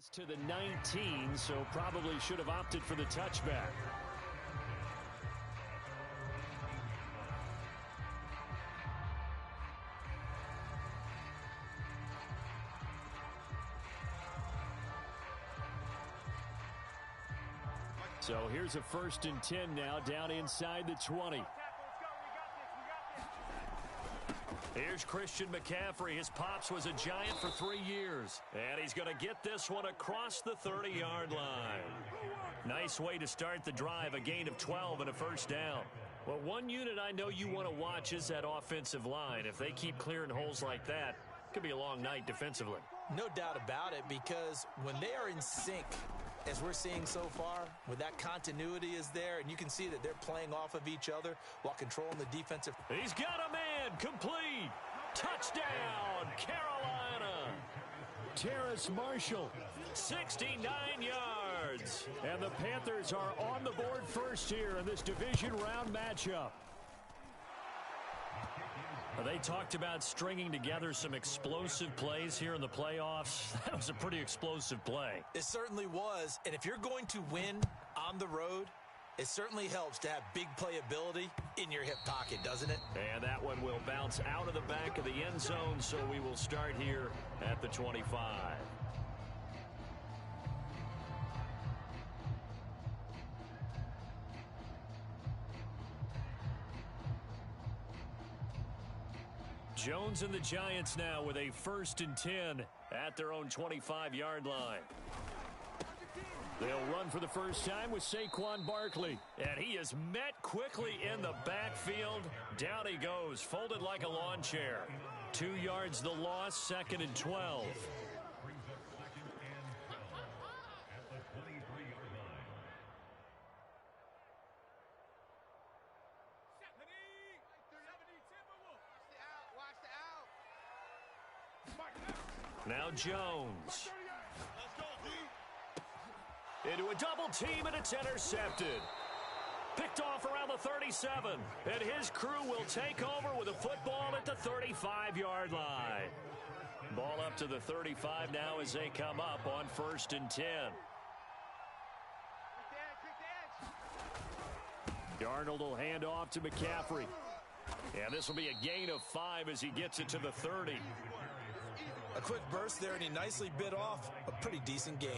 To the 19, so probably should have opted for the touchback. So here's a 1st and 10 now, down inside the 20. Here's Christian McCaffrey. His pops was a Giant for 3 years. And he's going to get this one across the 30-yard line. Nice way to start the drive, a gain of 12 and a 1st down. Well, one unit I know you want to watch is that offensive line. If they keep clearing holes like that, it could be a long night defensively. No doubt about it, because when they are in sync, as we're seeing so far, when that continuity is there, and you can see that they're playing off of each other while controlling the defensive. He's got a man, complete. Touchdown, Carolina. Terrace Marshall, 69 yards. And the Panthers are on the board first here in this division round matchup. They talked about stringing together some explosive plays here in the playoffs. That was a pretty explosive play. It certainly was. And if you're going to win on the road, it certainly helps to have big playability in your hip pocket, doesn't it? And that one will bounce out of the back of the end zone, so we will start here at the 25. Jones and the Giants now with a 1st and 10 at their own 25-yard line. They'll run for the first time with Saquon Barkley. And he is met quickly in the backfield. Down he goes, folded like a lawn chair. 2 yards the loss, 2nd and 12. Now Jones. Into a double team, and it's intercepted. Picked off around the 37. And his crew will take over with a football at the 35-yard line. Ball up to the 35 now as they come up on 1st and 10. Darnold will hand off to McCaffrey. And this will be a gain of 5 as he gets it to the 30. A quick burst there, and he nicely bit off a pretty decent gain. A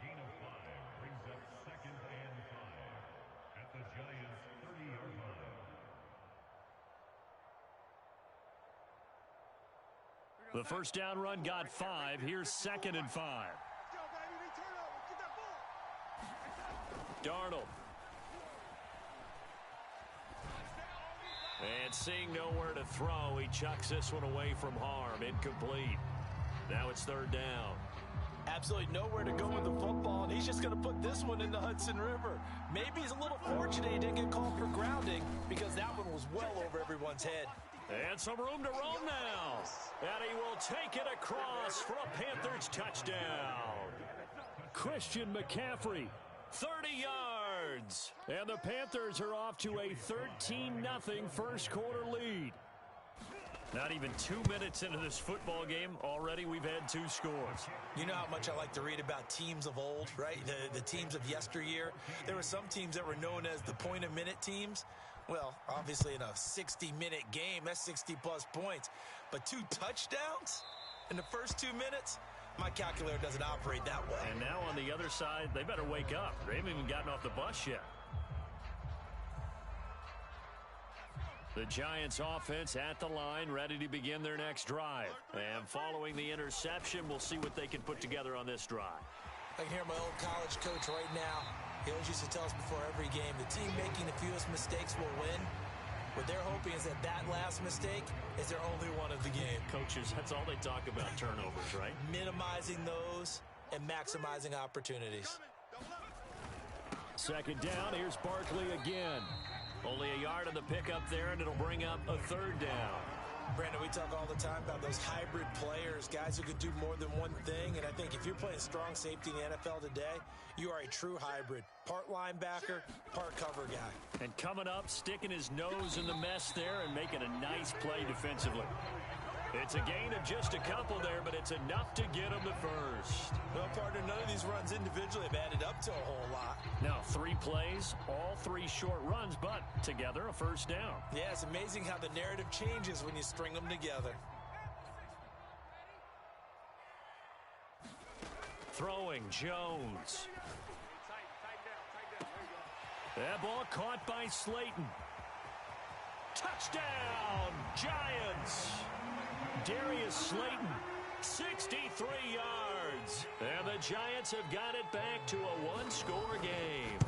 gain of 5 brings up 2nd and 5 at the Giants' 30-yard line. The first down run got 5. Here's 2nd and 5. Darnold. And seeing nowhere to throw, he chucks this one away from harm. Incomplete. Now it's 3rd down. Absolutely nowhere to go with the football, and he's just going to put this one in the Hudson River. Maybe he's a little fortunate he didn't get called for grounding, because that one was well over everyone's head. And some room to roam now. And he will take it across for a Panthers touchdown. Christian McCaffrey, 30 yards. And the Panthers are off to a 13-0 first quarter lead. Not even 2 minutes into this football game, already we've had 2 scores. You know how much I like to read about teams of old, right? The teams of yesteryear. There were some teams that were known as the point-a-minute teams. Well, obviously in a 60-minute game, that's 60-plus points. But 2 touchdowns in the first 2 minutes? My calculator doesn't operate that way. And now on the other side, they better wake up. They haven't even gotten off the bus yet. The Giants offense at the line, ready to begin their next drive. And following the interception, we'll see what they can put together on this drive. I can hear my old college coach right now. He always used to tell us before every game, the team making the fewest mistakes will win. What they're hoping is that that last mistake is their only one of the game. Coaches, that's all they talk about, turnovers, right? Minimizing those and maximizing opportunities. 2nd down, here's Barkley again. Only a yard on the pickup there, and it'll bring up a 3rd down. Brandon, we talk all the time about those hybrid players, guys who can do more than one thing. And I think if you're playing strong safety in the NFL today, you are a true hybrid. Part linebacker, part cover guy. And coming up, sticking his nose in the mess there and making a nice play defensively. It's a gain of just a couple there, but it's enough to get them the first. Well, partner, none of these runs individually have added up to a whole lot. Now, 3 plays, all 3 short runs, but together a first down. Yeah, it's amazing how the narrative changes when you string them together. Throwing, Jones. That ball caught by Slayton. Touchdown, Giants! Darius Slayton, 63 yards. And the Giants have got it back to a 1-score game.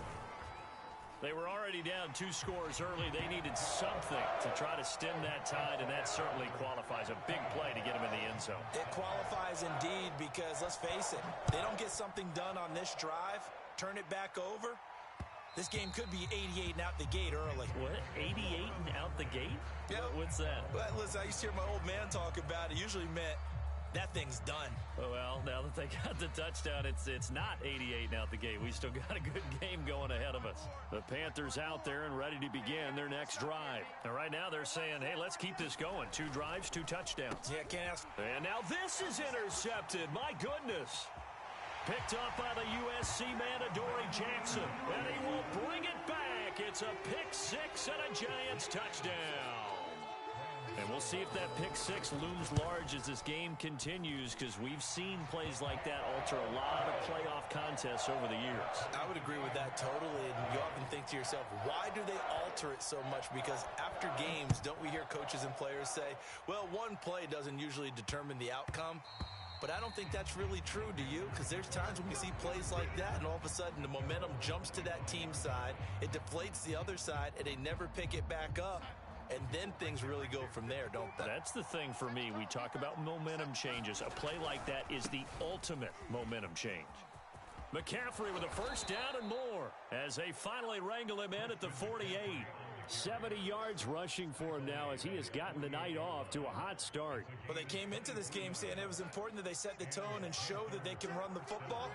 They were already down 2 scores early. They needed something to try to stem that tide, and that certainly qualifies. A big play to get them in the end zone. It qualifies indeed because, let's face it, they don't get something done on this drive, turn it back over, this game could be 88 and out the gate early. What? 88 and out the gate? Yeah. What's that? Well, listen, I used to hear my old man talk about it. Usually meant that thing's done. Well, now that they got the touchdown, it's not 88 and out the gate. We still got a good game going ahead of us. The Panthers out there and ready to begin their next drive. And right now they're saying, hey, let's keep this going. 2 drives, 2 touchdowns. Yeah, can't ask. And now this is intercepted. My goodness. Picked up by the USC man, Adoree Jackson. And he will bring it back. It's a pick 6 and a Giants touchdown. And we'll see if that pick 6 looms large as this game continues, because we've seen plays like that alter a lot of playoff contests over the years. I would agree with that totally. And you often think to yourself, why do they alter it so much? Because after games, don't we hear coaches and players say, well, one play doesn't usually determine the outcome? But I don't think that's really true, do you? Because there's times when we see plays like that, and all of a sudden the momentum jumps to that team side, it deflates the other side, and they never pick it back up. And then things really go from there, don't they? That's the thing for me. We talk about momentum changes. A play like that is the ultimate momentum change. McCaffrey with a first down and more as they finally wrangle him in at the 48. 70 yards rushing for him now as he has gotten the night off to a hot start. Well, they came into this game saying it was important that they set the tone and show that they can run the football.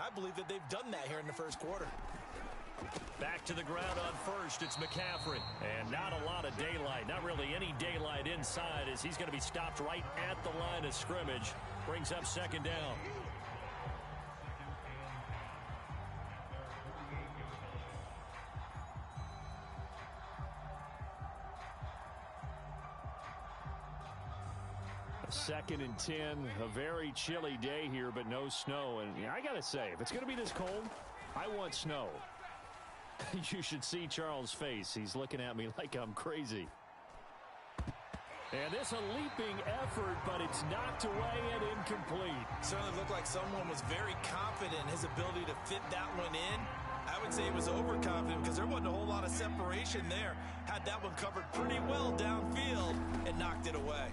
I believe that they've done that here in the first quarter. Back to the ground on first, it's McCaffrey. And not a lot of daylight, not really any daylight inside, as he's going to be stopped right at the line of scrimmage. Brings up second down. Second and 10, a very chilly day here, but no snow. And I got to say, if it's going to be this cold, I want snow. You should see Charles' face. He's looking at me like I'm crazy. And this a leaping effort, but it's knocked away and incomplete. Certainly looked like someone was very confident in his ability to fit that one in. I would say he was overconfident because there wasn't a whole lot of separation there. Had that one covered pretty well downfield and knocked it away.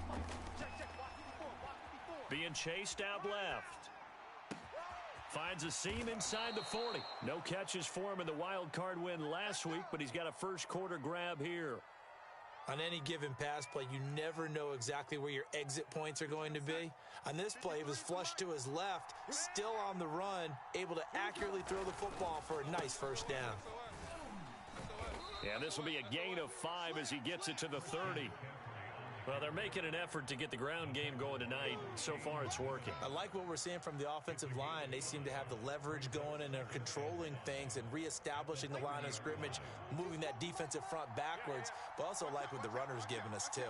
Being chased out left. Finds a seam inside the 40. No catches for him in the wild card win last week, but he's got a first quarter grab here. On any given pass play, you never know exactly where your exit points are going to be. On this play, he was flushed to his left, still on the run, able to accurately throw the football for a nice first down. Yeah, this will be a gain of 5 as he gets it to the 30. Well, they're making an effort to get the ground game going tonight. So far, it's working. I like what we're seeing from the offensive line. They seem to have the leverage going, and they're controlling things and reestablishing the line of scrimmage, moving that defensive front backwards, but also like what the runner's giving us, too.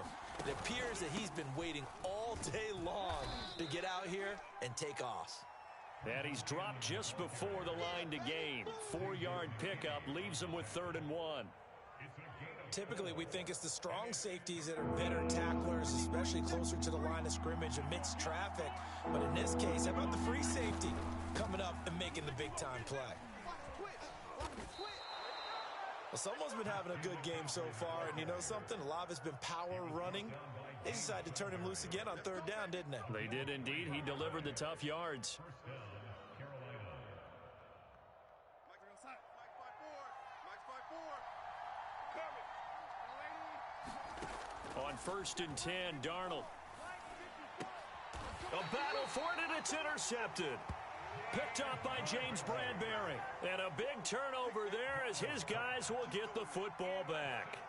It appears that he's been waiting all day long to get out here and take off. And he's dropped just before the line to gain. 4-yard pickup leaves him with 3rd and 1. Typically, we think it's the strong safeties that are better tacklers, especially closer to the line of scrimmage amidst traffic. But in this case, how about the free safety coming up and making the big-time play? Well, someone's been having a good game so far, and you know something? A lot of it's been power running. They decided to turn him loose again on 3rd down, didn't they? They did indeed. He delivered the tough yards. On 1st and 10, Darnold. A battle for it, and it's intercepted. Picked up by James Bradbury. And a big turnover there as his guys will get the football back.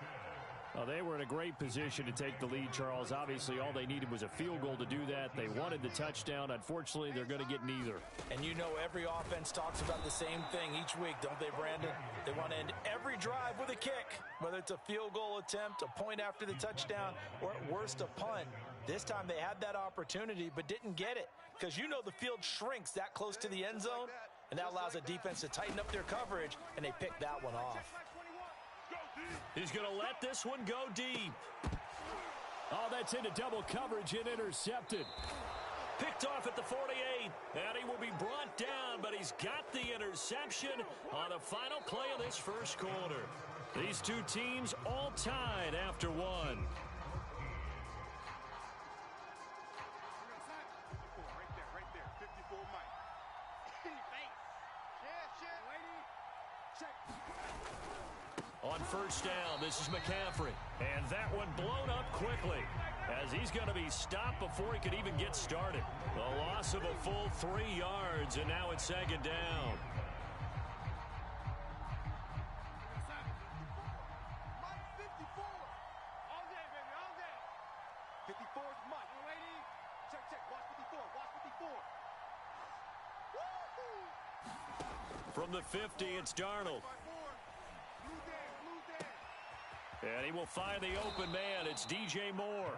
Well, they were in a great position to take the lead, Charles. Obviously, all they needed was a field goal to do that. They wanted the touchdown. Unfortunately, they're going to get neither. And you know every offense talks about the same thing each week, don't they, Brandon? They want to end every drive with a kick, whether it's a field goal attempt, a point after the touchdown, or at worst, a punt. This time they had that opportunity but didn't get it because you know the field shrinks that close to the end zone, and that allows a defense to tighten up their coverage, and they picked that one off. He's going to let this one go deep. Oh, that's into double coverage and intercepted. Picked off at the 48, and he will be brought down, but he's got the interception on the final play of this first quarter. These two teams all tied after one. On first down, this is McCaffrey. And that one blown up quickly as he's going to be stopped before he could even get started. A loss of a full 3 yards, and now it's second down. From the 50, it's Darnold. And he will find the open man. It's DJ Moore.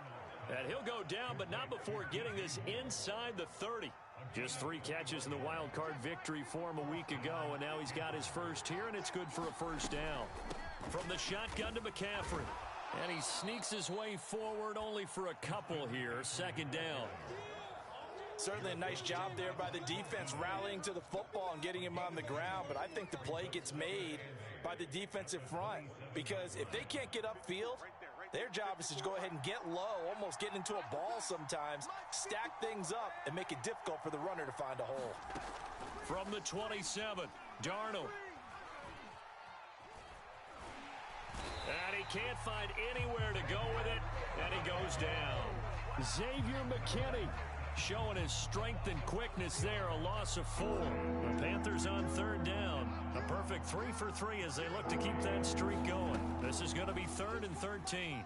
And he'll go down, but not before getting this inside the 30. Just 3 catches in the wild card victory for him a week ago, and now he's got his first here, and it's good for a first down. From the shotgun to McCaffrey. And he sneaks his way forward only for a couple here. Second down. Certainly a nice job there by the defense rallying to the football and getting him on the ground, but I think the play gets made by the defensive front because if they can't get upfield, their job is to go ahead and get low, almost get into a ball sometimes, stack things up, and make it difficult for the runner to find a hole. From the 27, Darnold. And he can't find anywhere to go with it, and he goes down. Xavier McKinney showing his strength and quickness there, a loss of 4. The Panthers on third down. A perfect 3 for 3 as they look to keep that streak going. This is going to be 3rd and 13.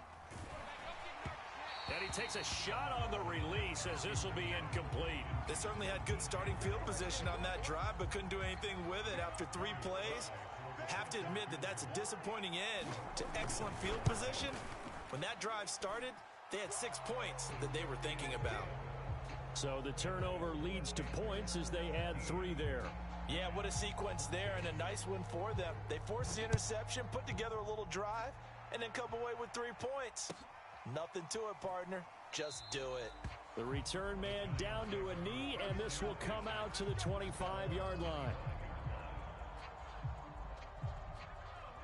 And he takes a shot on the release as this will be incomplete. They certainly had good starting field position on that drive, but couldn't do anything with it after 3 plays. Have to admit that that's a disappointing end to excellent field position. When that drive started, they had 6 points that they were thinking about. So the turnover leads to points as they add 3 there. Yeah, what a sequence there, and a nice one for them. They forced the interception, put together a little drive, and then come away with 3 points. Nothing to it, partner. Just do it. The return man down to a knee, and this will come out to the 25-yard line.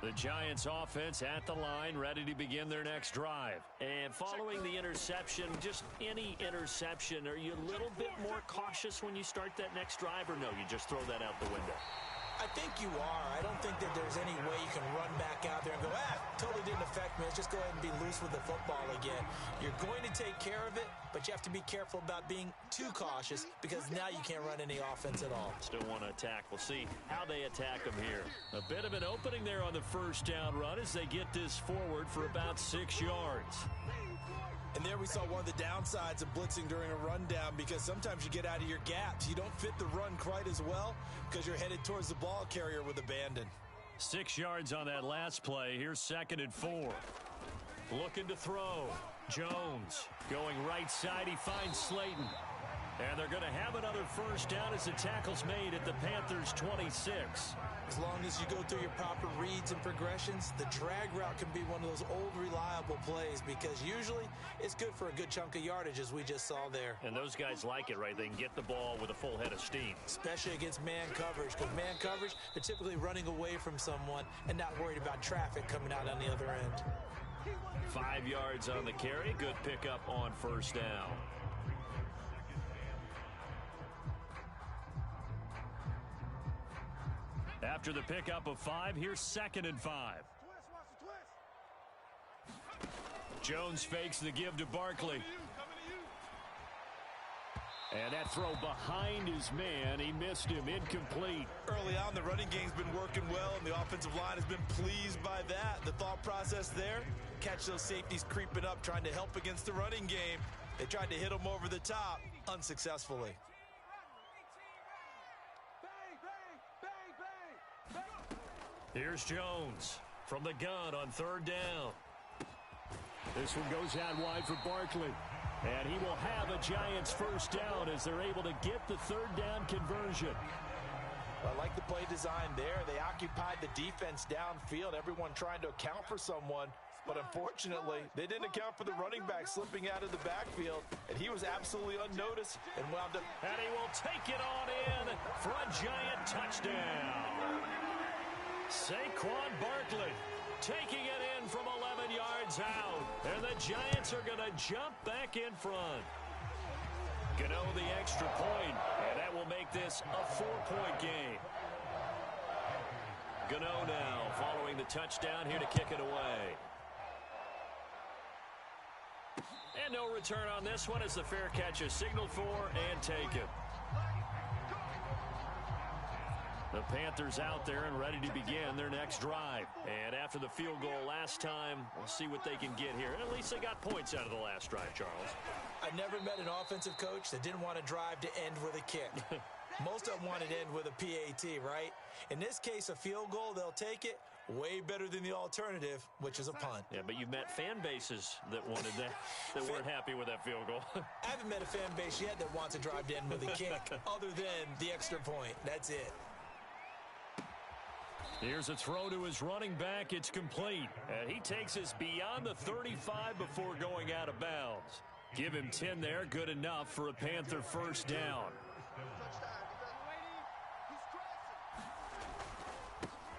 The Giants offense at the line, ready to begin their next drive. And following the interception, just any interception, are you a little bit more cautious when you start that next drive, or no, you just throw that out the window? I think you are. I don't think that there's any way you can run back out there and go, totally didn't affect me. Let's just go ahead and be loose with the football again. You're going to take care of it, but you have to be careful about being too cautious because now you can't run any offense at all. Still want to attack. We'll see how they attack them here. A bit of an opening there on the first down run as they get this forward for about 6 yards. And there we saw one of the downsides of blitzing during a rundown because sometimes you get out of your gaps. You don't fit the run quite as well because you're headed towards the ball carrier with abandon. 6 yards on that last play. Here's 2nd and 4. Looking to throw. Jones going right side. He finds Slayton. And they're going to have another first down as the tackle's made at the Panthers' 26. As long as you go through your proper reads and progressions, the drag route can be one of those old reliable plays because usually it's good for a good chunk of yardage as we just saw there. And those guys like it, right? They can get the ball with a full head of steam. Especially against man coverage because man coverage, they're typically running away from someone and not worried about traffic coming out on the other end. 5 yards on the carry. Good pickup on first down. After the pickup of 5, here's 2nd and 5. Jones fakes the give to Barkley. And that throw behind his man. He missed him. Incomplete. Early on, the running game's been working well, and the offensive line has been pleased by that. The thought process there, catch those safeties creeping up, trying to help against the running game. They tried to hit him over the top, unsuccessfully. Here's Jones from the gun on third down. This one goes out wide for Barkley. And he will have a Giants first down as they're able to get the third down conversion. I like the play design there. They occupied the defense downfield, everyone trying to account for someone. But unfortunately, they didn't account for the running back slipping out of the backfield. And he was absolutely unnoticed and wound up. And he will take it on in for a Giant touchdown. Saquon Barkley taking it in from 11 yards out. And the Giants are going to jump back in front. Gano the extra point, and that will make this a 4-point game. Gano now following the touchdown here to kick it away. And no return on this one as the fair catch is signaled for and taken. The Panthers out there and ready to begin their next drive. And after the field goal last time, we'll see what they can get here. And at least they got points out of the last drive, Charles. I never met an offensive coach that didn't want to drive to end with a kick. Most of them wanted to end with a PAT, right? In this case, a field goal, they'll take it. Way better than the alternative, which is a punt. Yeah, but you've met fan bases that wanted that, that weren't happy with that field goal. I haven't met a fan base yet that wants to drive to end with a kick, other than the extra point. That's it. Here's a throw to his running back. It's complete. And he takes us beyond the 35 before going out of bounds. Give him 10 there. Good enough for a Panther first down.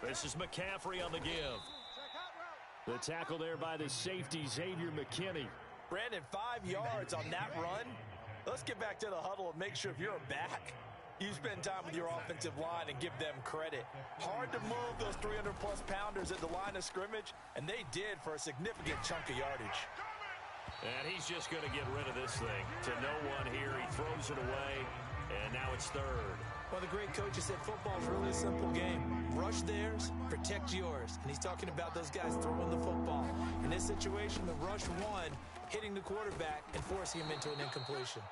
This is McCaffrey on the give. The tackle there by the safety, Xavier McKinney. Brandon, 5 yards on that run. Let's get back to the huddle and make sure if you're a back, you spend time with your offensive line and give them credit. Hard to move those 300-plus pounders at the line of scrimmage, and they did for a significant chunk of yardage. And he's just going to get rid of this thing. To no one here, he throws it away, and now it's third. Well, the great coach has said football is really a simple game. Rush theirs, protect yours. And he's talking about those guys throwing the football. In this situation, the rush one, hitting the quarterback and forcing him into an incompletion.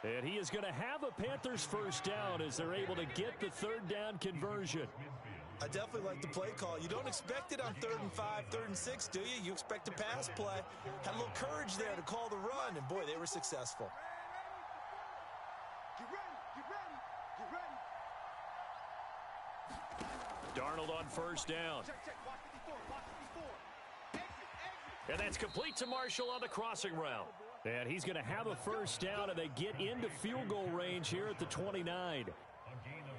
And he is going to have a Panthers first down as they're able to get the third down conversion. I definitely like the play call. You don't expect it on 3rd and 5, 3rd and 6, do you? You expect a pass play. Had a little courage there to call the run, and boy, they were successful. Darnold on first down. And that's complete to Marshall on the crossing route. And he's going to have a first down, and they get into field goal range here at the 29.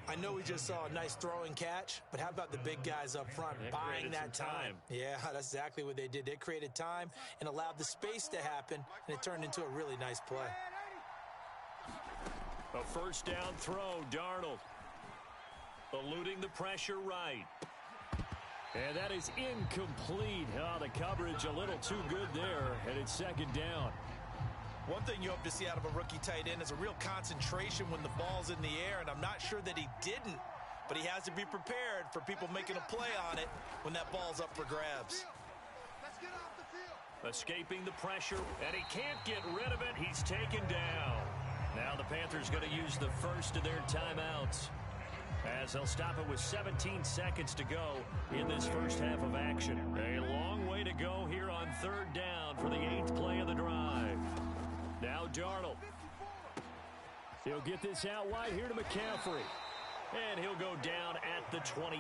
I know we just saw a nice throwing catch, but how about the big guys up front buying that time? Yeah, that's exactly what they did. They created time and allowed the space to happen, and it turned into a really nice play. A first down throw, Darnold. Eluding the pressure right. And that is incomplete. Oh, the coverage a little too good there, and it's second down. One thing you hope to see out of a rookie tight end is a real concentration when the ball's in the air, and I'm not sure that he didn't, but he has to be prepared for people making a play on it when that ball's up for grabs. Let's get off the field. Escaping the pressure, and he can't get rid of it. He's taken down. Now the Panthers going to use the first of their timeouts, as they'll stop it with 17 seconds to go in this first half of action. A long way to go here on third down for the 8th play of the drive. Now Darnold. He'll get this out wide here to McCaffrey. And he'll go down at the 28.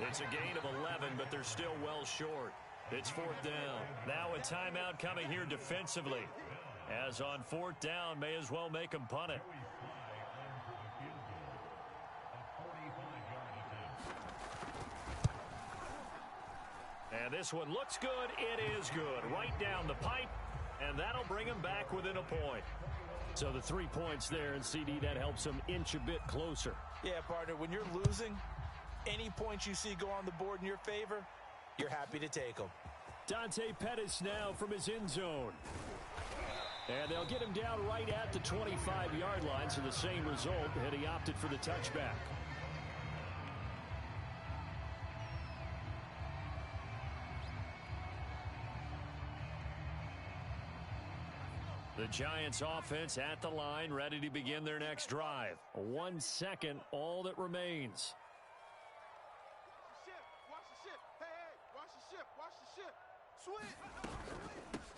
It's a gain of 11, but they're still well short. It's 4th down. Now a timeout coming here defensively. As on 4th down, may as well make them punt it. And this one looks good. It is good. Right down the pipe. And that'll bring him back within a point. So the 3 points there, and CD, that helps him inch a bit closer. Yeah, partner, when you're losing, any points you see go on the board in your favor, you're happy to take them. Dante Pettis now from his end zone. And And they'll get him down right at the 25-yard line, so the same result, and he opted for the touchback. The Giants offense at the line, ready to begin their next drive. 1 second, all that remains.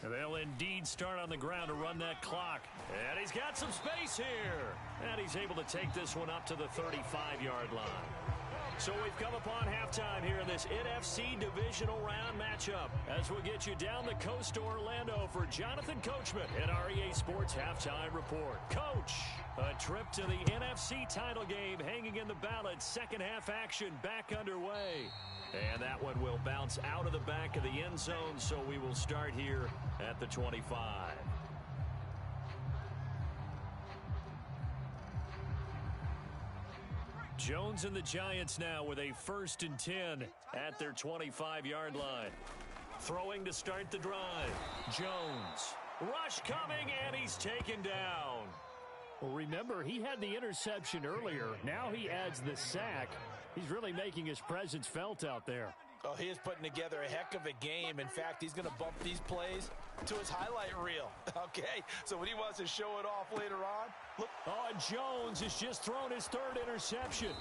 And they'll indeed start on the ground to run that clock. And he's got some space here. And he's able to take this one up to the 35-yard line. So we've come upon halftime here in this NFC Divisional Round matchup as we get you down the coast to Orlando for Jonathan Coachman at our EA Sports Halftime Report. Coach, a trip to the NFC title game hanging in the balance. Second half action back underway. And that one will bounce out of the back of the end zone, so we will start here at the 25. Jones and the Giants now with a 1st and 10 at their 25-yard line. Throwing to start the drive. Jones. Rush coming, and he's taken down. Well, remember, he had the interception earlier. Now he adds the sack. He's really making his presence felt out there. Oh, he is putting together a heck of a game. In fact, he's going to bump these plays to his highlight reel. Okay, so when he wants to show it off later on, look. Oh, and Jones has just thrown his 3rd interception.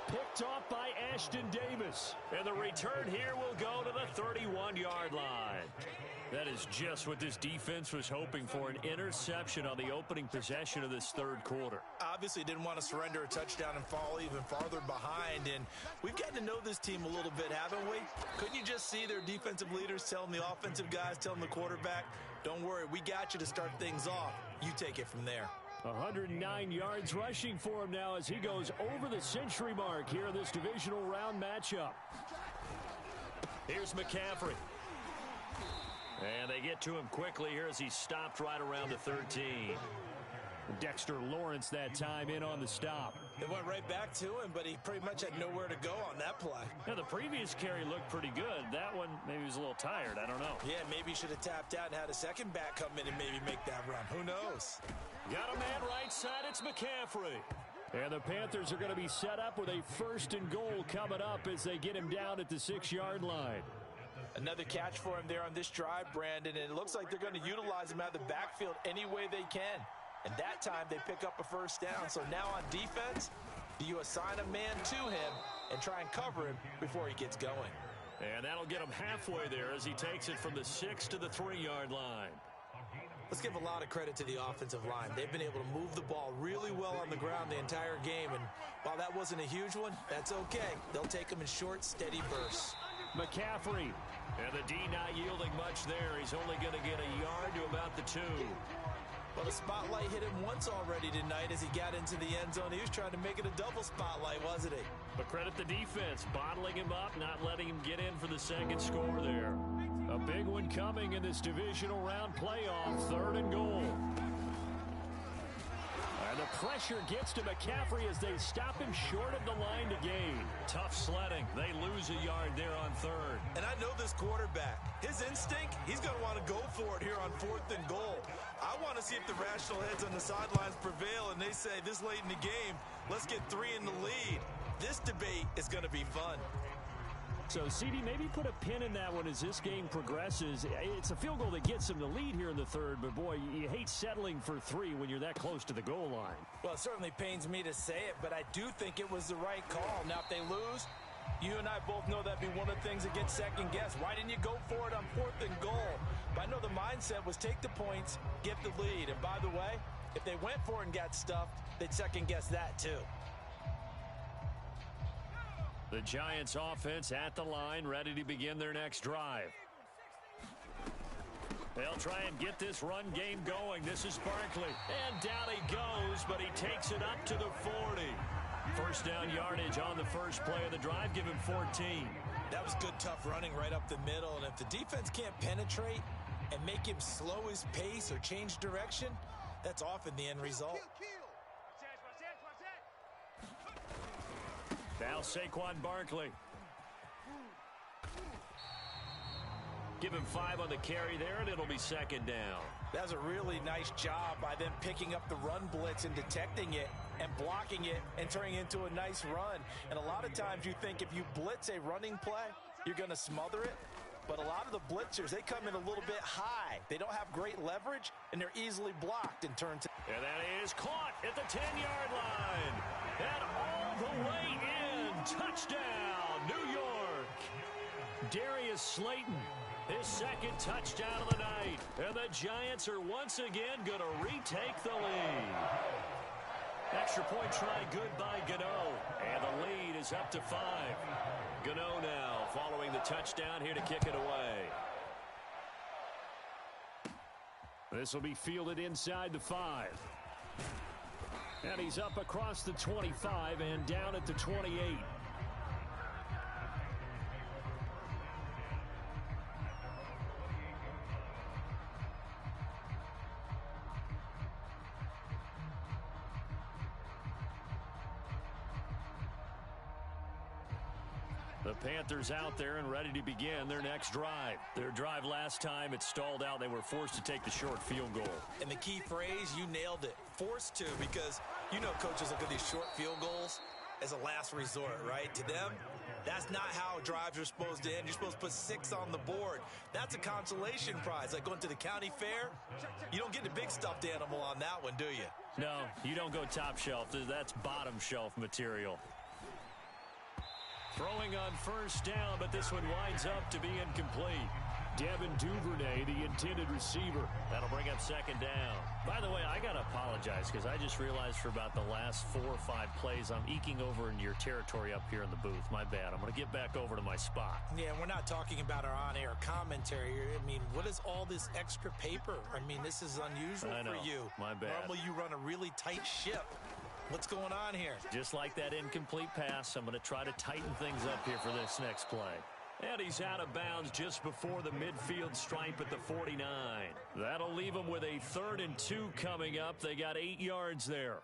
Picked off by Ashton Davis. And the return here will go to the 31-yard line. That is just what this defense was hoping for, an interception on the opening possession of this 3rd quarter. Obviously didn't want to surrender a touchdown and fall even farther behind, and we've gotten to know this team a little bit, haven't we? Couldn't you just see their defensive leaders telling the offensive guys, telling the quarterback, don't worry, we got you to start things off. You take it from there. 109 yards rushing for him now as he goes over the century mark here in this divisional round matchup. Here's McCaffrey. And they get to him quickly here as he stopped right around the 13. Dexter Lawrence that time in on the stop. They went right back to him, but he pretty much had nowhere to go on that play. Yeah, the previous carry looked pretty good. That one, maybe he was a little tired. I don't know. Yeah, maybe he should have tapped out and had a second back come in and maybe make that run. Who knows? Got a man right side. It's McCaffrey. And the Panthers are going to be set up with a 1st and goal coming up as they get him down at the 6-yard line. Another catch for him there on this drive, Brandon, and it looks like they're going to utilize him out of the backfield any way they can. And that time they pick up a 1st down. So now on defense, do you assign a man to him and try and cover him before he gets going? And that'll get him halfway there as he takes it from the 6 to the 3-yard line. Let's give a lot of credit to the offensive line. They've been able to move the ball really well on the ground the entire game. And while that wasn't a huge one, that's okay. They'll take them in short, steady bursts. McCaffrey. And the D not yielding much there. He's only going to get a yard to about the 2. Well, the spotlight hit him once already tonight as he got into the end zone. He was trying to make it a double spotlight, wasn't he? But credit the defense, bottling him up, not letting him get in for the second score there. A big one coming in this divisional round playoff, 3rd and goal. And the pressure gets to McCaffrey as they stop him short of the line to gain. Tough sledding. They lose a yard there on 3rd. And I know this quarterback. His instinct, he's going to want to go for it here on 4th and goal. I want to see if the rational heads on the sidelines prevail and they say this late in the game, let's get 3 in the lead. This debate is going to be fun. So, CD, maybe put a pin in that one as this game progresses. It's a field goal that gets them the lead here in the 3rd, but, boy, you hate settling for 3 when you're that close to the goal line. Well, it certainly pains me to say it, but I do think it was the right call. Now, if they lose, you and I both know that'd be one of the things that gets second-guessed. Why didn't you go for it on 4th and goal? But I know the mindset was take the points, get the lead. And, by the way, if they went for it and got stuffed, they'd second-guess that, too. The Giants offense at the line, ready to begin their next drive. They'll try and get this run game going. This is Barkley. And down he goes, but he takes it up to the 40. 1st down yardage on the first play of the drive. Give him 14. That was good, tough running right up the middle. And if the defense can't penetrate and make him slow his pace or change direction, that's often the end result. Now Saquon Barkley. Give him 5 on the carry there, and it'll be 2nd down. That's a really nice job by them picking up the run blitz and detecting it and blocking it and turning it into a nice run. And a lot of times you think if you blitz a running play, you're going to smother it. But a lot of the blitzers, they come in a little bit high. They don't have great leverage, and they're easily blocked and turned to. And that is caught at the 10-yard line. And all the way in. Touchdown, New York. Darius Slayton, his second touchdown of the night. And the Giants are once again going to retake the lead. Extra point try good by Gano. And the lead is up to 5. Gano now following the touchdown here to kick it away. This will be fielded inside the 5. And he's up across the 25 and down at the 28. The Panthers out there and ready to begin their next drive. Their drive last time, it stalled out. They were forced to take the short field goal. And the key phrase, you nailed it, forced to, because you know coaches look at these short field goals as a last resort, right? To them, that's not how drives are supposed to end. You're supposed to put 6 on the board. That's a consolation prize. Like going to the county fair, you don't get the big stuffed animal on that one, do you? No, you don't go top shelf. That's bottom shelf material. Throwing on first down, but this one winds up to be incomplete. Devin Duvernay, the intended receiver. That'll bring up second down. By the way, I got to apologize because I just realized for about the last 4 or 5 plays, I'm eking over into your territory up here in the booth. My bad. I'm going to get back over to my spot. Yeah, we're not talking about our on-air commentary. I mean, what is all this extra paper? I mean, this is unusual for you. My bad. Normally you run a really tight ship. What's going on here? Just like that incomplete pass, I'm going to try to tighten things up here for this next play. And he's out of bounds just before the midfield stripe at the 49. That'll leave him with a 3rd and 2 coming up. They got 8 yards there.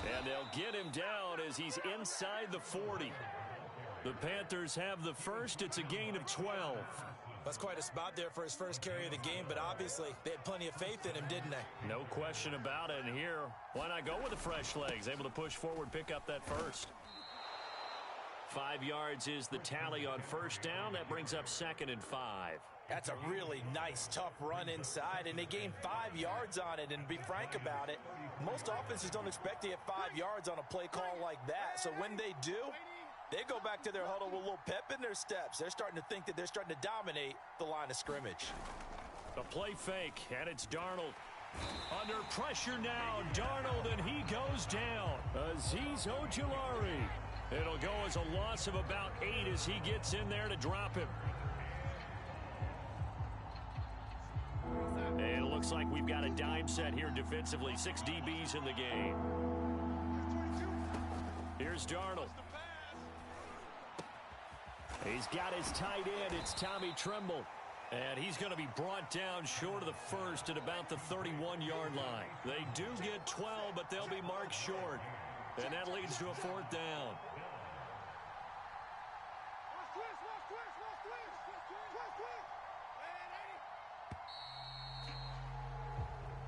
And they'll get him down as he's inside the 40. The Panthers have the first. It's a gain of 12. That's quite a spot there for his first carry of the game, but obviously they had plenty of faith in him, didn't they? No question about it. And here, why not go with the fresh legs? Able to push forward, pick up that first. 5 yards is the tally on first down. That brings up 2nd and 5. That's a really nice, tough run inside, and they gained 5 yards on it. And to be frank about it, most offenses don't expect to get 5 yards on a play call like that. So when they do, they go back to their huddle with a little pep in their steps. They're starting to think that they're starting to dominate the line of scrimmage. A play fake, and it's Darnold. Under pressure now, Darnold, and he goes down. Azeez Ojulari. It'll go as a loss of about 8 as he gets in there to drop him. And it looks like we've got a dime set here defensively. 6 DBs in the game. Here's Darnold. He's got his tight end. It's Tommy Tremble. And he's going to be brought down short of the first at about the 31-yard line. They do get 12, but they'll be marked short. And that leads to a 4th down.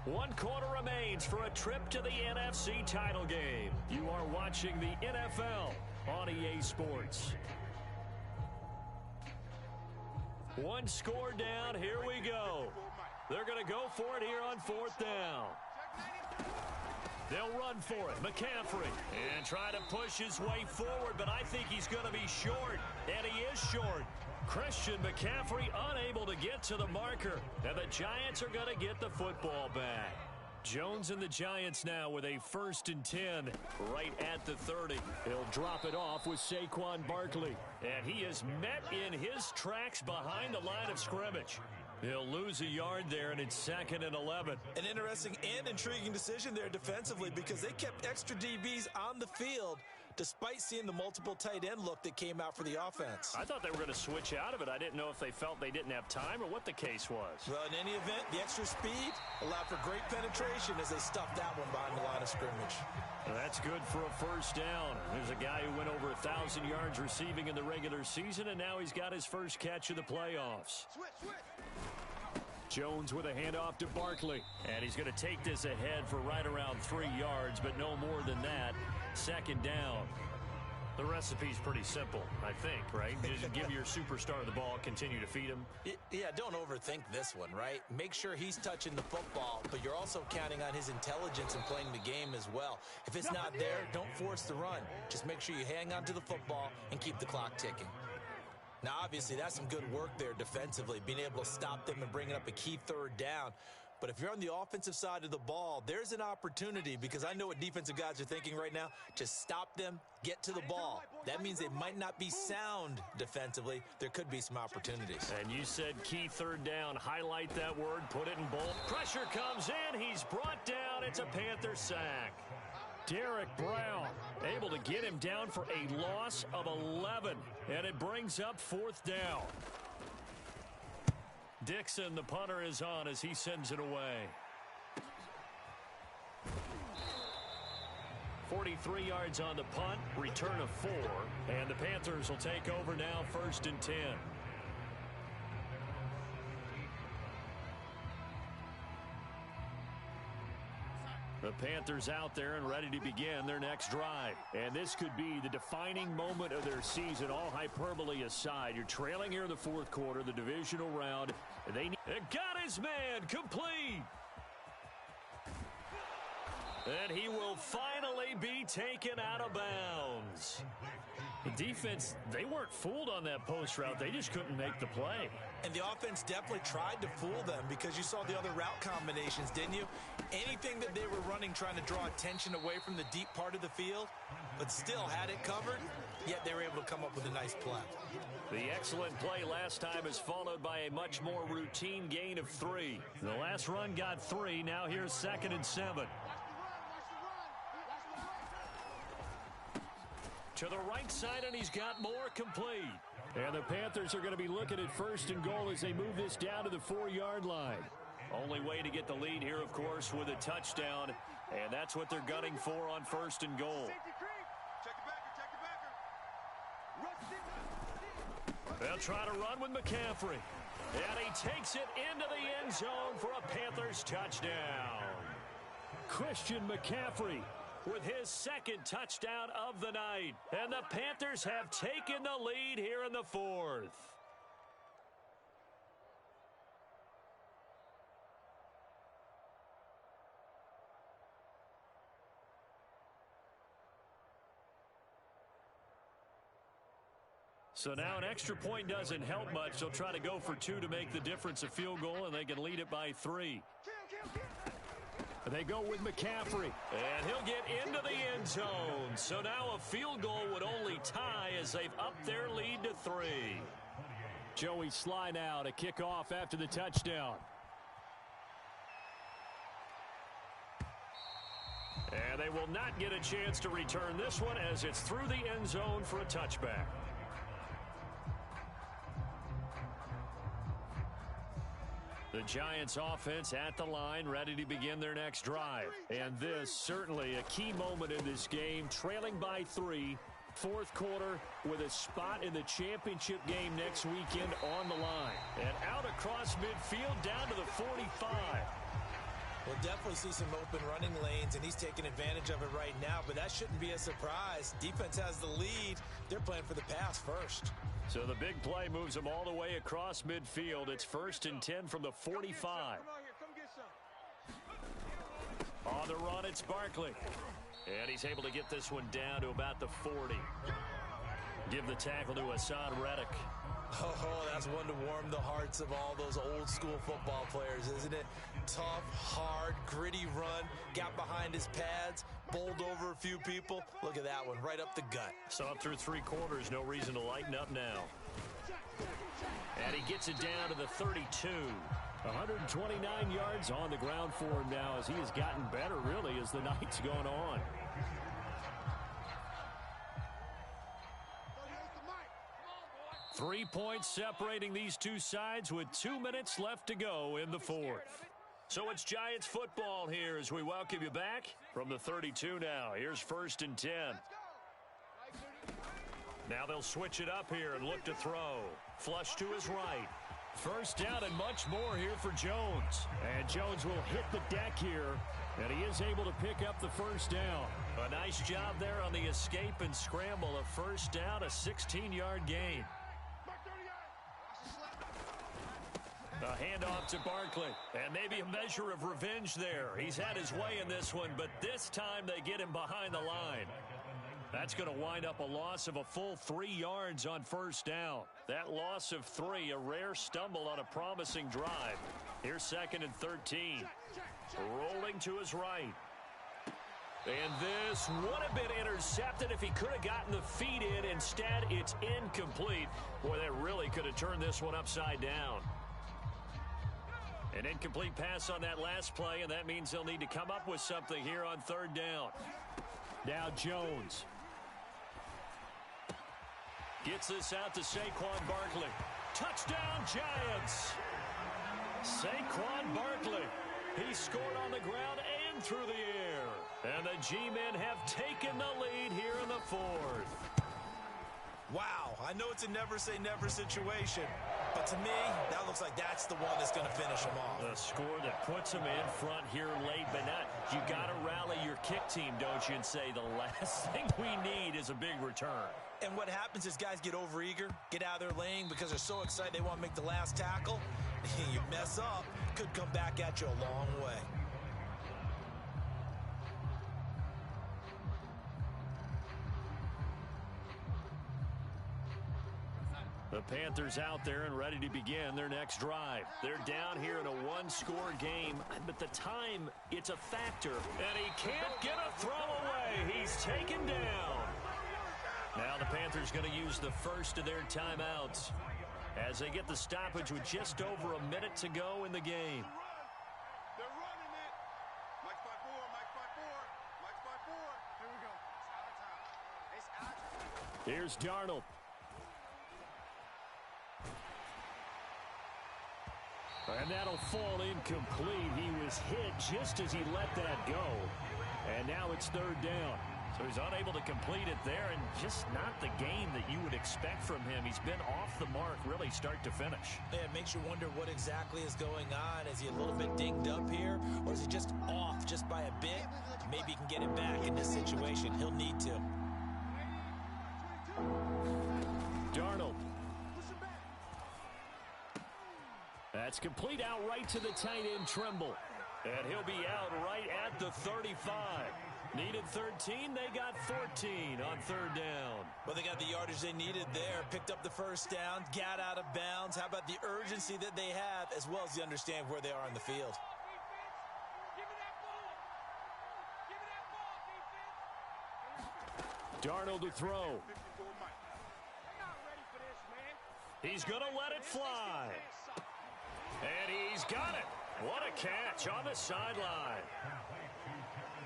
One quarter remains for a trip to the NFC title game. You are watching the NFL on EA Sports. One score down. Here we go. They're going to go for it here on 4th down. They'll run for it. McCaffrey. And try to push his way forward, but I think he's going to be short. And he is short. Christian McCaffrey unable to get to the marker. And the Giants are going to get the football back. Jones and the Giants now with a 1st and 10 right at the 30. He'll drop it off with Saquon Barkley. And he is met in his tracks behind the line of scrimmage. He'll lose a yard there, and it's 2nd and 11. An interesting and intriguing decision there defensively because they kept extra DBs on the field despite seeing the multiple tight end look that came out for the offense. I thought they were going to switch out of it. I didn't know if they felt they didn't have time or what the case was. Well, in any event, the extra speed allowed for great penetration as they stuffed that one behind the line of scrimmage. That's good for a first down. There's a guy who went over 1,000 yards receiving in the regular season, and now he's got his first catch of the playoffs. Jones with a handoff to Barkley. And he's going to take this ahead for right around 3 yards, but no more than that. Second down. The recipe's pretty simple, I think, right? Just give your superstar the ball, continue to feed him. Yeah, don't overthink this one, right? Make sure he's touching the football, but you're also counting on his intelligence in playing the game as well. If it's not there, don't force the run. Just make sure you hang on to the football and keep the clock ticking. Now, obviously, that's some good work there defensively, being able to stop them and bringing up a key third down. But if you're on the offensive side of the ball, there's an opportunity, because I know what defensive guys are thinking right now. Just stop them, get to the ball. That means they might not be sound defensively. There could be some opportunities. And you said key third down. Highlight that word, put it in bold. Pressure comes in. He's brought down. It's a Panther sack. Derek Brown able to get him down for a loss of 11. And it brings up fourth down. Dixon, the punter, is on as he sends it away. 43 yards on the punt, return of 4, and the Panthers will take over now, 1st and 10. The Panthers out there and ready to begin their next drive. And this could be the defining moment of their season, all hyperbole aside. You're trailing here in the 4th quarter, the divisional round. They got his man complete. And he will finally be taken out of bounds. The defense, they weren't fooled on that post route. They just couldn't make the play. And the offense definitely tried to fool them, because you saw the other route combinations, didn't you? Anything that they were running trying to draw attention away from the deep part of the field, but still had it covered, yet they were able to come up with a nice play. The excellent play last time is followed by a much more routine gain of 3. The last run got 3. Now here's 2nd and 7. To the right side, and he's got more, complete. And the Panthers are going to be looking at 1st and goal as they move this down to the 4-yard line. Only way to get the lead here, of course, with a touchdown. And that's what they're gunning for on 1st and goal. They'll try to run with McCaffrey. And he takes it into the end zone for a Panthers touchdown. Christian McCaffrey with his 2nd touchdown of the night. And the Panthers have taken the lead here in the 4th. So now an extra point doesn't help much. They'll try to go for 2 to make the difference a field goal, and they can lead it by 3. They go with McCaffrey, and he'll get into the end zone. So now a field goal would only tie as they've upped their lead to 3. Joey Sly now to kick off after the touchdown. And they will not get a chance to return this one as it's through the end zone for a touchback. The Giants offense at the line, ready to begin their next drive. And this certainly a key moment in this game, trailing by 3, 4th quarter with a spot in the championship game next weekend on the line. And out across midfield down to the 45. We'll definitely see some open running lanes, and he's taking advantage of it right now, but that shouldn't be a surprise. Defense has the lead. They're playing for the pass first. So the big play moves them all the way across midfield. It's 1st and 10 from the 45. On the run, it's Barkley. And he's able to get this one down to about the 40. Give the tackle to Hassan Reddick. Oh, that's one to warm the hearts of all those old school football players, isn't it? Tough, hard, gritty run, got behind his pads, bowled over a few people. Look at that one, right up the gut. So up through 3 quarters, no reason to lighten up now. And he gets it down to the 32. 129 yards on the ground for him now as he has gotten better, really, as the night's gone on. 3 points separating these two sides with 2 minutes left to go in the fourth. So it's Giants football here as we welcome you back from the 32 now. Here's 1st and 10. Now they'll switch it up here and look to throw. Flush to his right. First down and much more here for Jones. And Jones will hit the deck here, and he is able to pick up the first down. A nice job there on the escape and scramble. A first down, a 16-yard gain. A handoff to Barkley, and maybe a measure of revenge there. He's had his way in this one, but this time they get him behind the line. That's going to wind up a loss of a full 3 yards on first down. That loss of 3, a rare stumble on a promising drive. Here's 2nd and 13. Rolling to his right. And this would have been intercepted if he could have gotten the feet in. Instead, it's incomplete. Boy, that really could have turned this one upside down. An incomplete pass on that last play, and that means they'll need to come up with something here on 3rd down. Now Jones. Gets this out to Saquon Barkley. Touchdown, Giants! Saquon Barkley. He scored on the ground and through the air. And the G-men have taken the lead here in the fourth. Wow, I know it's a never-say-never situation, but to me, that looks like that's the one that's going to finish him off. The score that puts him in front here late, but not. You got to rally your kick team, don't you, and say the last thing we need is a big return. And what happens is guys get overeager, get out of their lane because they're so excited they want to make the last tackle. You mess up, could come back at you a long way. The Panthers out there and ready to begin their next drive. They're down here in a one-score game, but the time, it's a factor. And he can't get a throw away. He's taken down. Now the Panthers going to use the first of their timeouts as they get the stoppage with just over a minute to go in the game. They're running it. Mike 5-4, Mike 5-4, Mike 5-4. Here we go. It's our time. Here's Darnold. And that'll fall incomplete. He was hit just as he let that go. And now it's 3rd down. So he's unable to complete it there, and just not the game that you would expect from him. He's been off the mark really start to finish. Yeah, it makes you wonder what exactly is going on. Is he a little bit dinged up here, or is he just off just by a bit? Maybe he can get it back in this situation. He'll need to. Darnold. That's complete out right to the tight end, Trimble. And he'll be out right at the 35. Needed 13, they got 14 on 3rd down. Well, they got the yardage they needed there, picked up the first down, got out of bounds. How about the urgency that they have, as well as you understand where they are on the field? Darnold to throw. He's going to let it fly. And he's got it. What a catch on the sideline.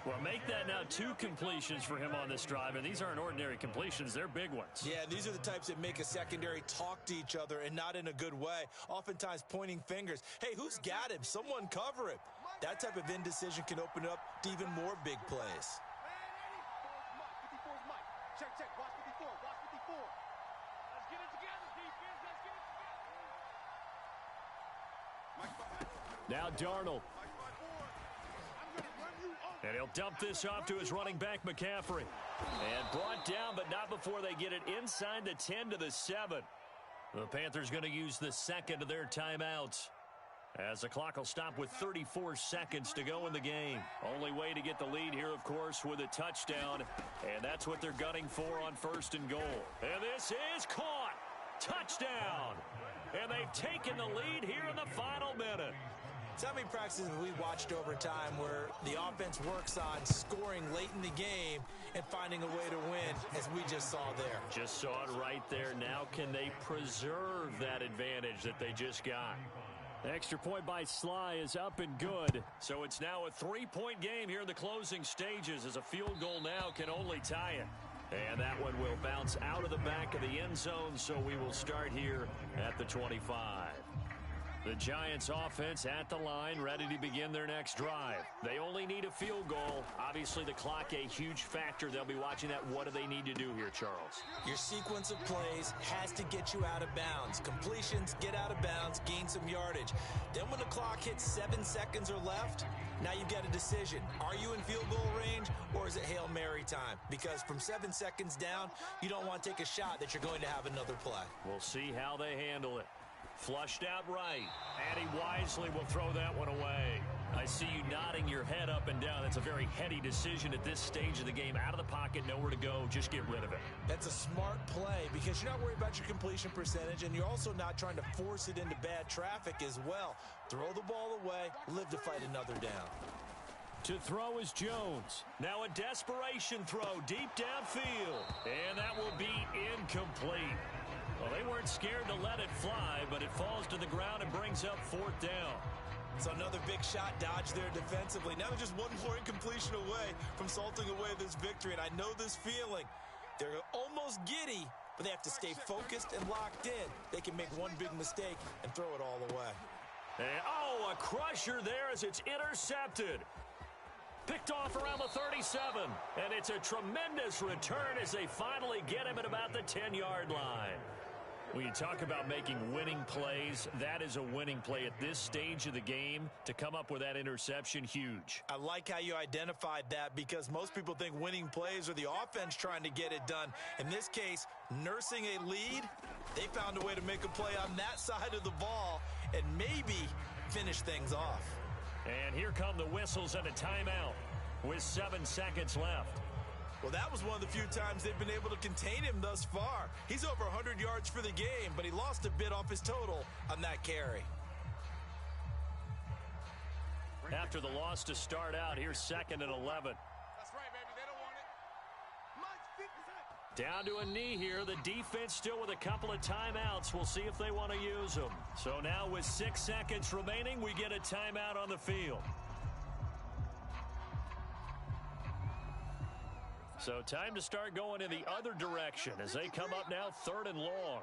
Well, make that now 2 completions for him on this drive, and these aren't ordinary completions. They're big ones. Yeah, these are the types that make a secondary talk to each other and not in a good way, oftentimes pointing fingers. Hey, who's got him? Someone cover him. That type of indecision can open up to even more big plays. Check, check. Watch 54. Watch 54. Let's get it together, defense. Let's get it together. Now Darnold. And he'll dump this off to his running back, McCaffrey. And brought down, but not before they get it inside the 10 to the 7. The Panthers going to use the second of their timeouts, as the clock will stop with 34 seconds to go in the game. Only way to get the lead here, of course, with a touchdown. And that's what they're gunning for on 1st and goal. And this is caught. Touchdown. And they've taken the lead here in the final minute. So how many practices have we watched over time where the offense works on scoring late in the game and finding a way to win, as we just saw there? Just saw it right there. Now can they preserve that advantage that they just got? The extra point by Sly is up and good. So it's now a 3-point game here in the closing stages, as a field goal now can only tie it. And that one will bounce out of the back of the end zone, so we will start here at the 25. The Giants offense at the line, ready to begin their next drive. They only need a field goal. Obviously, the clock a huge factor. They'll be watching that. What do they need to do here, Charles? Your sequence of plays has to get you out of bounds. Completions, get out of bounds, gain some yardage. Then when the clock hits 7 seconds or left, now you've got a decision. Are you in field goal range, or is it Hail Mary time? Because from 7 seconds down, you don't want to take a shot that you're going to have another play. We'll see how they handle it. Flushed out right, and he wisely will throw that one away. I see you nodding your head up and down. That's a very heady decision at this stage of the game. Out of the pocket, nowhere to go, just get rid of it. That's a smart play because you're not worried about your completion percentage, and you're also not trying to force it into bad traffic as well. Throw the ball away, live to fight another down. To throw is Jones. Now a desperation throw deep downfield, and that will be incomplete. Well, they weren't scared to let it fly, but it falls to the ground and brings up 4th down. So another big shot dodge there defensively. Now they're just one more incompletion away from salting away this victory, and I know this feeling. They're almost giddy, but they have to stay focused and locked in. They can make one big mistake and throw it all away. And, a crusher there as it's intercepted. Picked off around the 37, and it's a tremendous return as they finally get him at about the 10-yard line. When you talk about making winning plays, that is a winning play at this stage of the game. To come up with that interception, huge. I like how you identified that because most people think winning plays are the offense trying to get it done. In this case, nursing a lead, they found a way to make a play on that side of the ball and maybe finish things off. And here come the whistles and a timeout with 7 seconds left. Well, that was one of the few times they've been able to contain him thus far. He's over 100 yards for the game, but he lost a bit off his total on that carry. After the loss to start out, here's 2nd and 11. That's right, baby. They don't want it. Much 50%. Down to a knee here. The defense still with a couple of timeouts. We'll see if they want to use them. So now with 6 seconds remaining, we get a timeout on the field. So time to start going in the other direction as they come up now 3rd and long.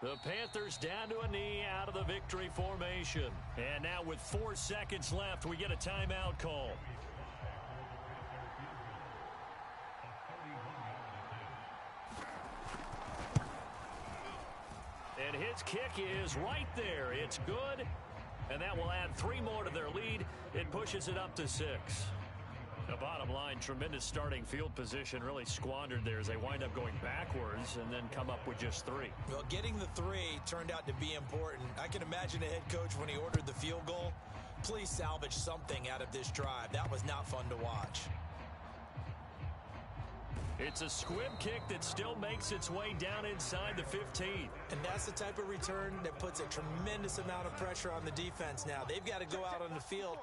The Panthers down to a knee out of the victory formation. And now with 4 seconds left, we get a timeout call. And his kick is right there. It's good. And that will add 3 more to their lead. It pushes it up to 6. The bottom line, tremendous starting field position, really squandered there as they wind up going backwards and then come up with just 3. Well, getting the 3 turned out to be important. I can imagine a head coach when he ordered the field goal. Please salvage something out of this drive. That was not fun to watch. It's a squib kick that still makes its way down inside the 15. And that's the type of return that puts a tremendous amount of pressure on the defense now. They've got to go out on the field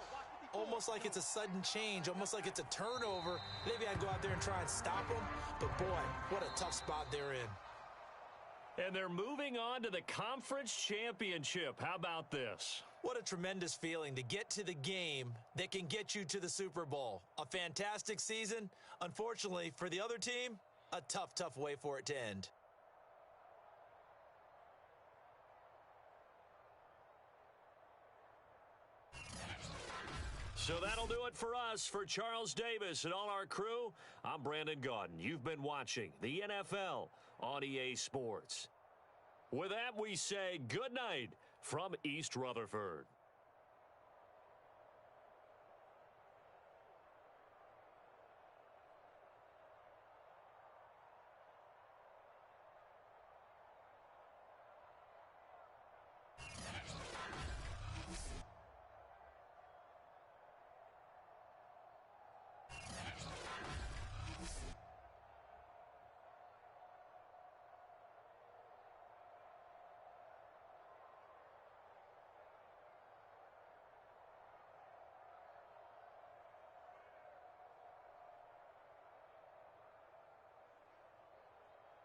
almost like it's a sudden change, almost like it's a turnover. Maybe I'd go out there and try and stop them. But, boy, what a tough spot they're in. And they're moving on to the conference championship. How about this? What a tremendous feeling to get to the game that can get you to the Super Bowl. A fantastic season. Unfortunately, for the other team, a tough, tough way for it to end. So that'll do it for us. For Charles Davis and all our crew, I'm Brandon Gaudin. You've been watching the NFL on EA Sports. With that, we say good night from East Rutherford.